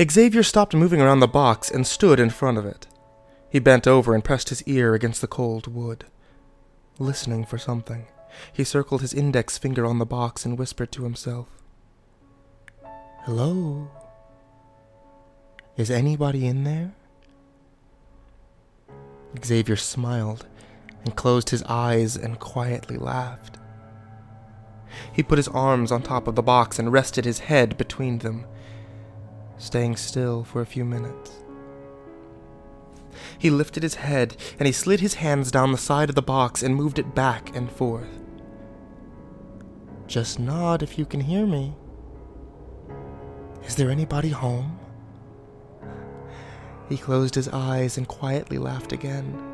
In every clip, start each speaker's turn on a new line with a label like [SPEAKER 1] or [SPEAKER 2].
[SPEAKER 1] Xavier stopped moving around the box and stood in front of it. He bent over and pressed his ear against the cold wood, listening for something. He circled his index finger on the box and whispered to himself, "Hello? Is anybody in there?" Xavier smiled and closed his eyes and quietly laughed. He put his arms on top of the box and rested his head between them, staying still for a few minutes. He lifted his head and he slid his hands down the side of the box and moved it back and forth. "Just nod if you can hear me. Is there anybody home?" He closed his eyes and quietly laughed again.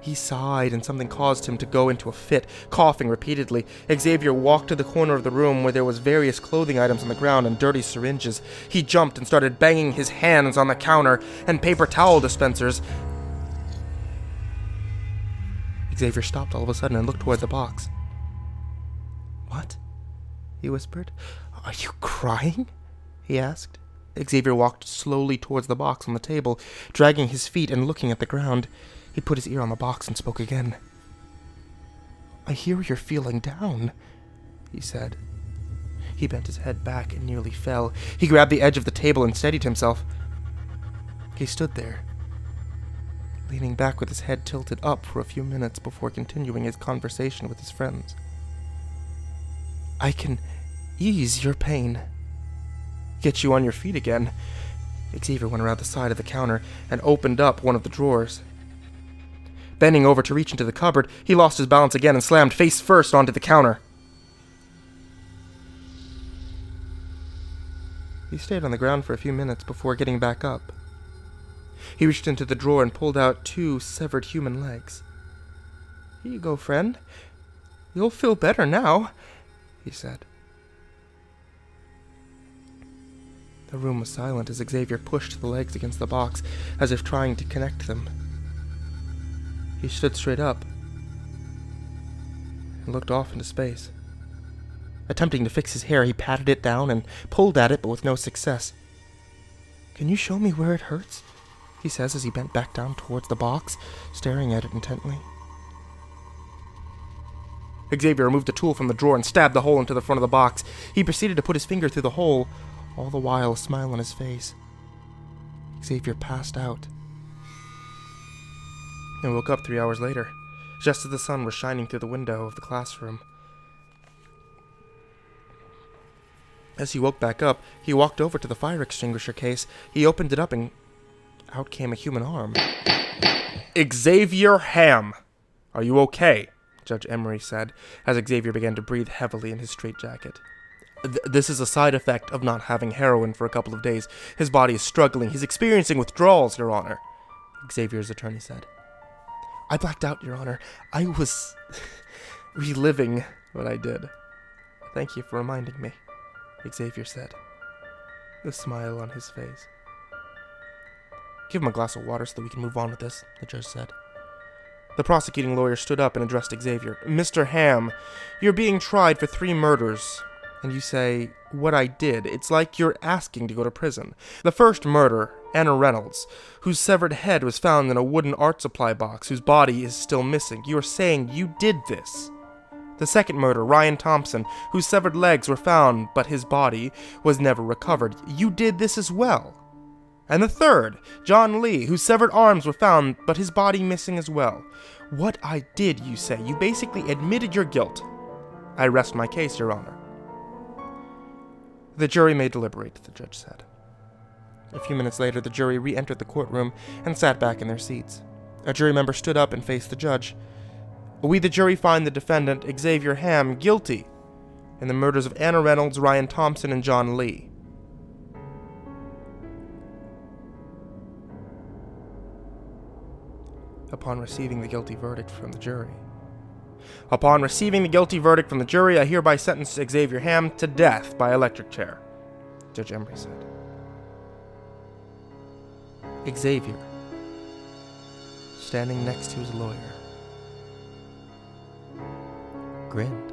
[SPEAKER 1] He sighed and something caused him to go into a fit, coughing repeatedly. Xavier walked to the corner of the room where there was various clothing items on the ground and dirty syringes. He jumped and started banging his hands on the counter and paper towel dispensers. Xavier stopped all of a sudden and looked toward the box. "What?" he whispered. "Are you crying?" he asked. Xavier walked slowly towards the box on the table, dragging his feet and looking at the ground. He put his ear on the box and spoke again. "I hear you're feeling down," he said. He bent his head back and nearly fell. He grabbed the edge of the table and steadied himself. He stood there, leaning back with his head tilted up for a few minutes before continuing his conversation with his friends. "I can ease your pain. Get you on your feet again." Xavier went around the side of the counter and opened up one of the drawers. Bending over to reach into the cupboard, he lost his balance again and slammed face first onto the counter. He stayed on the ground for a few minutes before getting back up. He reached into the drawer and pulled out 2 severed human legs. "Here you go, friend. You'll feel better now," he said. The room was silent as Xavier pushed the legs against the box, as if trying to connect them. He stood straight up and looked off into space. Attempting to fix his hair, he patted it down and pulled at it, but with no success. "Can you show me where it hurts?" he says as he bent back down towards the box, staring at it intently. Xavier removed the tool from the drawer and stabbed the hole into the front of the box. He proceeded to put his finger through the hole, all the while a smile on his face. Xavier passed out and woke up 3 hours later, just as the sun was shining through the window of the classroom. As he woke back up, he walked over to the fire extinguisher case. He opened it up and out came a human arm. "Xavier Ham, are you okay?" Judge Emery said, as Xavier began to breathe heavily in his straitjacket. This is a side effect of not having heroin for a couple of days. His body is struggling. He's experiencing withdrawals, Your Honor," Xavier's attorney said. "I blacked out, Your Honor. I was reliving what I did. Thank you for reminding me," Xavier said, a smile on his face. "Give him a glass of water so that we can move on with this," the judge said. The prosecuting lawyer stood up and addressed Xavier. "Mr. Ham, you're being tried for 3 murders. And you say, 'What I did.' It's like you're asking to go to prison. The first murder, Anna Reynolds, whose severed head was found in a wooden art supply box, whose body is still missing. You are saying you did this. The second murder, Ryan Thompson, whose severed legs were found, but his body was never recovered. You did this as well. And the third, John Lee, whose severed arms were found, but his body missing as well. What I did, you say. You basically admitted your guilt. I rest my case, Your Honor." "The jury may deliberate," the judge said. A few minutes later, the jury re-entered the courtroom and sat back in their seats. A jury member stood up and faced the judge. "We, the jury, find the defendant, Xavier Ham, guilty in the murders of Anna Reynolds, Ryan Thompson, and John Lee." Upon receiving the guilty verdict from the jury, I hereby sentence Xavier Ham to death by electric chair," Judge Emery said. Xavier, standing next to his lawyer, grinned.